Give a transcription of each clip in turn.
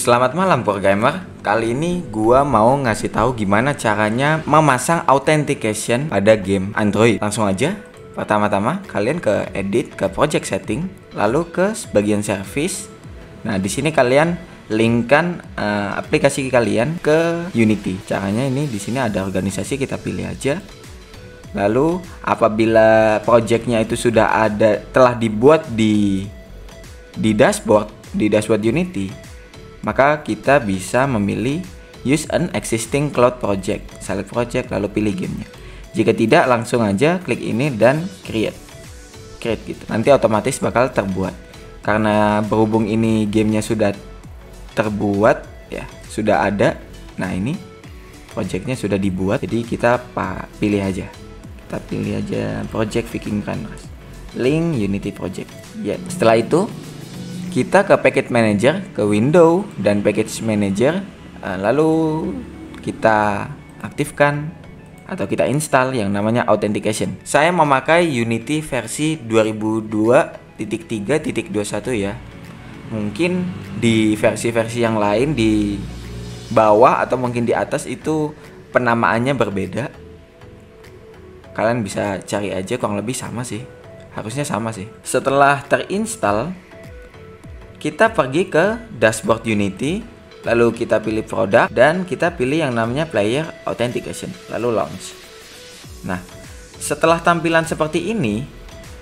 Selamat malam Gamer. Kali ini gua mau ngasih tahu gimana caranya memasang authentication pada game Android. Langsung aja. Pertama-tama kalian ke edit, ke project setting, lalu ke bagian service. Nah, di sini kalian linkkan aplikasi kalian ke Unity. Caranya ini di sini ada organisasi, kita pilih aja. Lalu apabila projectnya itu sudah telah dibuat di dashboard Unity, maka kita bisa memilih use an existing cloud project, select project, lalu pilih gamenya. Jika tidak, langsung aja klik ini dan create gitu. Nanti otomatis bakal terbuat. Karena berhubung ini gamenya sudah terbuat, ya sudah ada. Nah, ini projectnya sudah dibuat, jadi kita pilih aja. Kita pilih aja project Viking Runners, link Unity project. Ya, setelah itu kita ke package manager, ke window dan package manager, lalu kita aktifkan atau kita install yang namanya authentication. Saya memakai Unity versi 2002.3.21 ya. Mungkin di versi-versi yang lain di bawah atau mungkin di atas itu penamaannya berbeda. Kalian bisa cari aja, kurang lebih sama sih. Harusnya sama sih. Setelah terinstall, kita pergi ke dashboard Unity, lalu kita pilih produk dan kita pilih yang namanya player authentication, lalu launch. Nah, setelah tampilan seperti ini,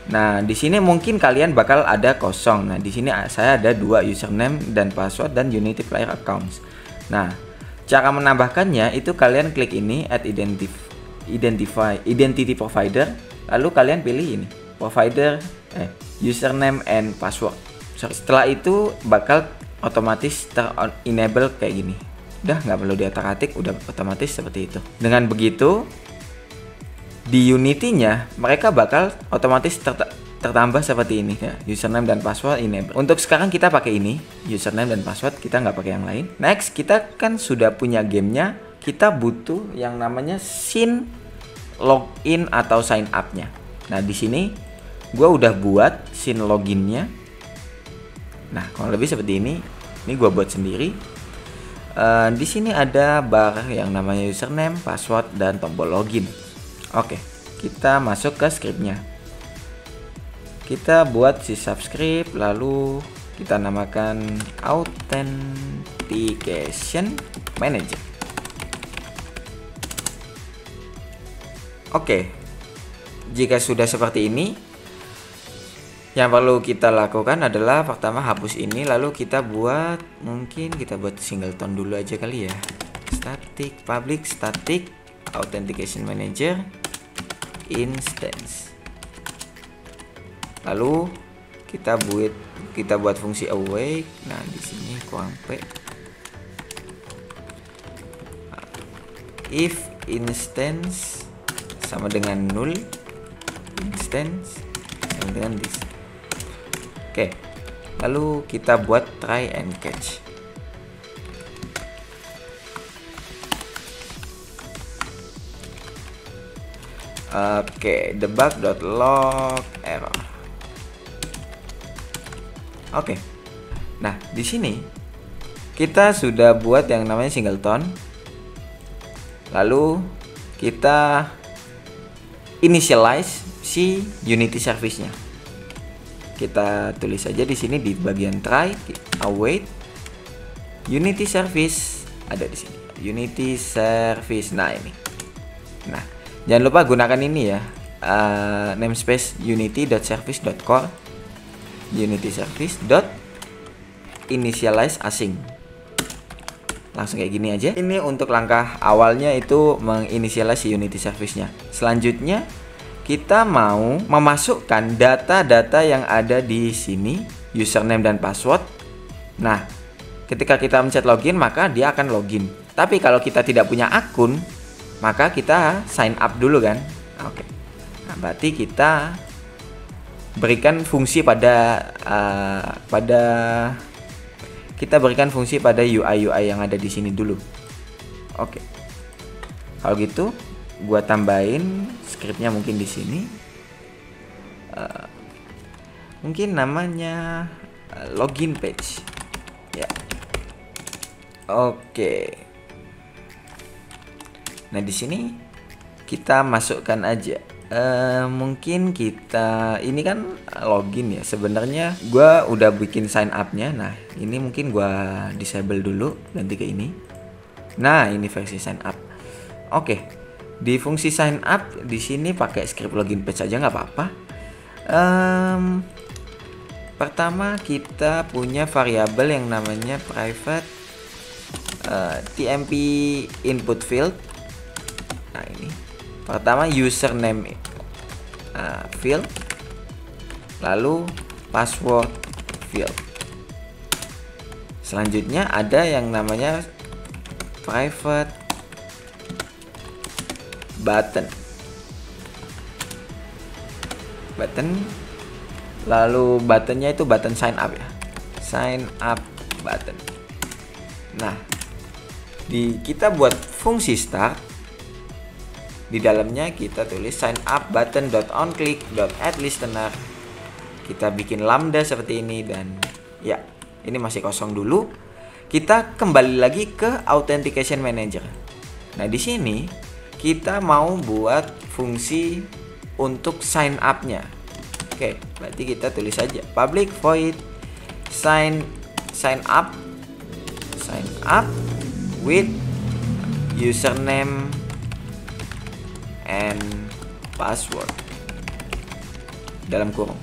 nah di sini mungkin kalian bakal ada kosong. Nah, di sini saya ada 2 username dan password dan Unity player accounts. Nah, cara menambahkannya itu kalian klik ini add identity provider, lalu kalian pilih ini provider username and password. Setelah itu bakal otomatis ter-enable kayak gini. Udah nggak perlu diatak-atik, udah otomatis seperti itu. Dengan begitu di Unity-nya mereka bakal otomatis tertambah seperti ini ya, username dan password enable. Untuk sekarang kita pakai ini, username dan password, kita nggak pakai yang lain. Next, kita kan sudah punya gamenya, kita butuh yang namanya sign login atau sign up-nya. Nah, di sini gua udah buat sign login-nya. Nah, kurang lebih seperti ini. Ini gua buat sendiri. Di sini ada bar yang namanya username, password, dan tombol login. Oke, kita masuk ke scriptnya. Kita buat si subscript, lalu kita namakan authentication manager. Oke, jika sudah seperti ini, yang perlu kita lakukan adalah pertama hapus ini, lalu kita buat singleton dulu aja kali ya. Static public static authentication manager instance. Lalu kita buat fungsi awake. Nah, di sini kurang p. If instance sama dengan null, instance sama dengan this. Oke, lalu kita buat try and catch. Oke, debug.log error. Oke. Nah, di sini kita sudah buat yang namanya singleton. Lalu kita initialize si Unity service-nya. Kita tulis saja di sini di bagian try, await Unity service, ada di sini Unity service. Nah, ini. Nah, jangan lupa gunakan ini ya, namespace unity.service.core unity service.initialize async. Langsung kayak gini aja. Ini untuk langkah awalnya itu menginisialize Unity service-nya. Selanjutnya kita mau memasukkan data-data yang ada di sini, username dan password. Nah, ketika kita mencet login, maka dia akan login. Tapi kalau kita tidak punya akun, maka kita sign up dulu kan. Oke. Nah, berarti kita berikan fungsi pada UI yang ada di sini dulu. Oke. Kalau gitu, gua tambahin scriptnya mungkin di sini. Mungkin namanya login page. Ya. Oke. Nah, di sini kita masukkan aja. Mungkin kita ini kan login ya. Sebenarnya gua udah bikin sign up-nya. Nah, ini mungkin gua disable dulu, ganti ke ini. Nah, ini versi sign up. Oke. Di fungsi sign up di sini pakai script login page aja nggak apa-apa. Pertama kita punya variabel yang namanya private tmp input field. Nah, ini pertama username field, lalu password field. Selanjutnya ada yang namanya private button, lalu buttonnya itu button sign up ya, sign up button. Nah, kita buat fungsi start, di dalamnya kita tulis sign up button.onClick.addListener. Kita bikin lambda seperti ini, dan ya, ini masih kosong dulu. Kita kembali lagi ke authentication manager. Nah, di sini kita mau buat fungsi untuk sign up-nya. Oke, berarti kita tulis saja public void sign up with username and password dalam kurung.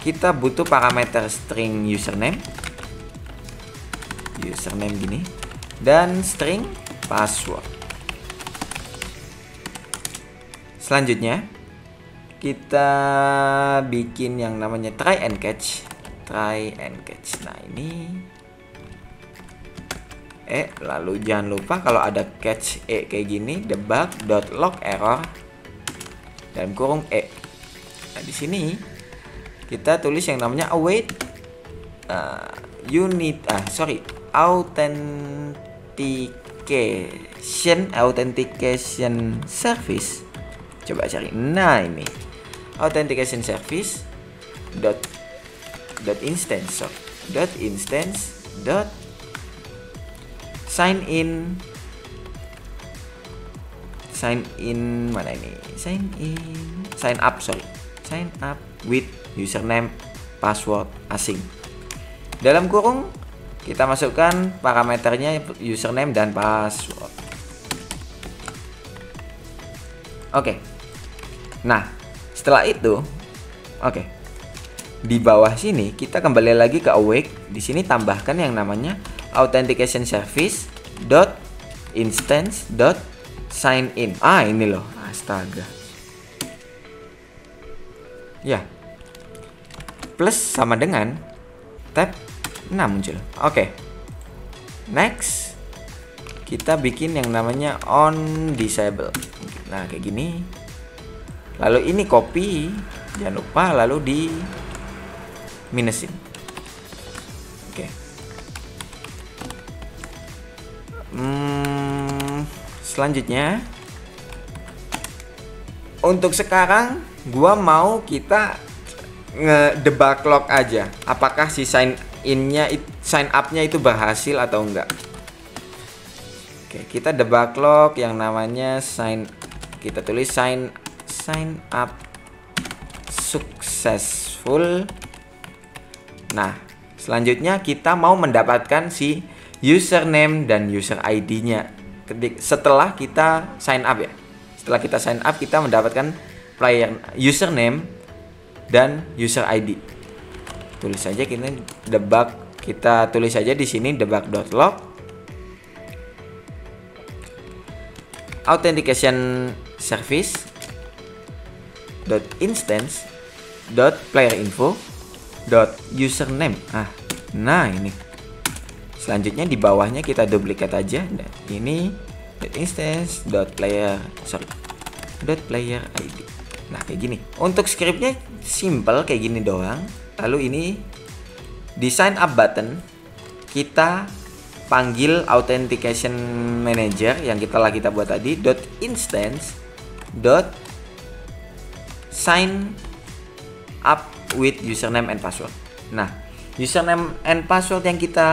Kita butuh parameter string username gini, dan string password. Selanjutnya kita bikin yang namanya try and catch. Nah, ini lalu jangan lupa kalau ada catch kayak gini, debug.log error dalam kurung Nah, di sini kita tulis yang namanya await authentication service. Coba cari. Nah, ini authentication service .instance sign up with username password asing. Dalam kurung kita masukkan parameternya username dan password. Oke. Nah, setelah itu di bawah sini kita kembali lagi ke awake. Di sini tambahkan yang namanya authentication service .instance sign in. Ini loh, astaga. Ya. Plus sama dengan tab 6 muncul. Oke. Next, kita bikin yang namanya on disable. Nah, kayak gini. Lalu ini copy, jangan lupa, lalu di minusin. Oke. Selanjutnya, untuk sekarang gua mau kita ngedebug log aja, apakah si sign up-nya itu berhasil atau enggak. Oke, kita debug log yang namanya kita tulis sign up successful. Nah, selanjutnya kita mau mendapatkan si username dan user ID-nya setelah kita sign up ya. Setelah kita sign up, kita mendapatkan player username dan user ID. Tulis saja kita tulis saja di sini debug.log authentication service .instance .playerinfo .username. Nah, ini. Selanjutnya di bawahnya kita duplikat aja. Nah, ini .instance .player ID. Nah, kayak gini. Untuk scriptnya simple kayak gini doang. Lalu ini di sign up button kita panggil authentication manager yang kita buat tadi .instance .sign up with username and password. Nah, username and password yang kita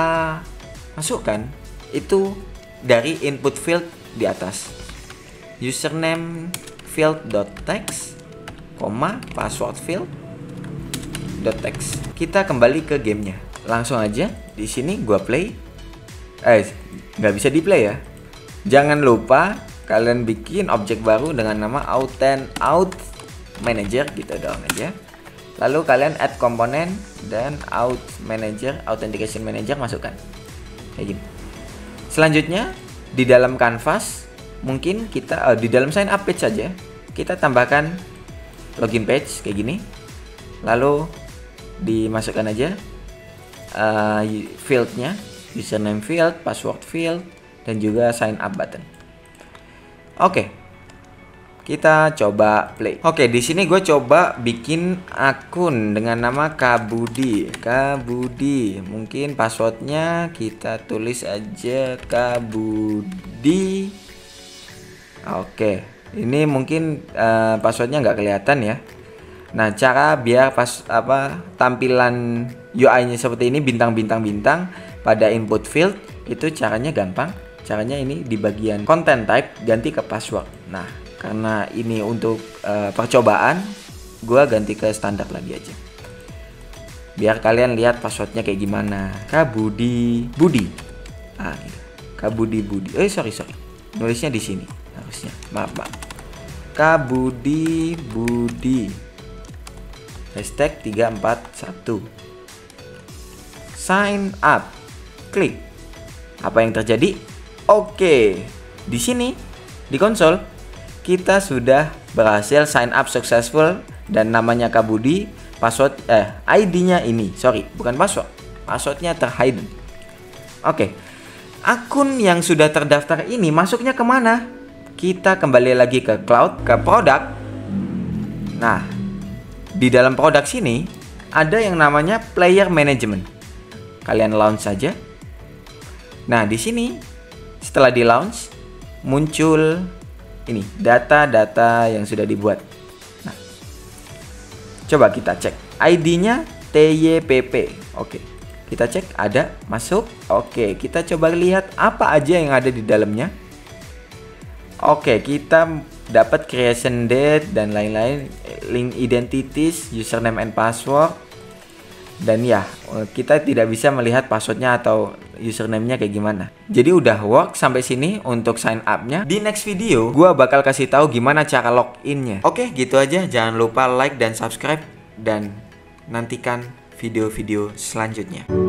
masukkan itu dari input field di atas. Username field.text, password field.text. Kita kembali ke gamenya. Langsung aja di sini gua play. Nggak bisa di play ya. Jangan lupa kalian bikin objek baru dengan nama out manager gitu doang aja. Lalu kalian add komponen dan authentication manager masukkan. Kayak gini. Selanjutnya di dalam canvas mungkin kita di dalam sign up page saja kita tambahkan login page kayak gini. Lalu dimasukkan aja fieldnya, username field, password field, dan juga sign up button. Oke, kita coba play. Oke, di sini gue coba bikin akun dengan nama Kabudi. Mungkin passwordnya kita tulis aja Kabudi. Oke, ini mungkin passwordnya nggak kelihatan ya. Nah, cara biar tampilan UI-nya seperti ini bintang pada input field itu caranya gampang. Caranya ini di bagian content type ganti ke password. Nah, karena ini untuk percobaan, gue ganti ke standar lagi aja. Biar kalian lihat passwordnya kayak gimana. Kabudi Budi. Gitu. Kabudi Budi. Sorry. Nulisnya di sini harusnya. Maaf. Kabudi Budi. #341. Sign up. Klik. Apa yang terjadi? Oke. Di sini di konsol kita sudah berhasil sign up successful dan namanya Kabudi. Password ID-nya ini. Sorry, bukan password. Passwordnya terhidden. Oke. Akun yang sudah terdaftar ini masuknya kemana? Kita kembali lagi ke cloud, ke produk. Nah, di dalam produk sini ada yang namanya player management. Kalian launch saja. Nah, di sini setelah di launch muncul ini data-data yang sudah dibuat. Nah, coba kita cek ID-nya TYPP. Oke, kita cek ada masuk. Oke, kita coba lihat apa aja yang ada di dalamnya. Oke, kita dapat creation date dan lain-lain, link identities, username and password. Dan ya, kita tidak bisa melihat passwordnya atau username-nya kayak gimana. Jadi udah work sampai sini untuk sign up-nya. Di next video, gua bakal kasih tahu gimana cara login-nya. Oke, gitu aja. Jangan lupa like dan subscribe dan nantikan video-video selanjutnya.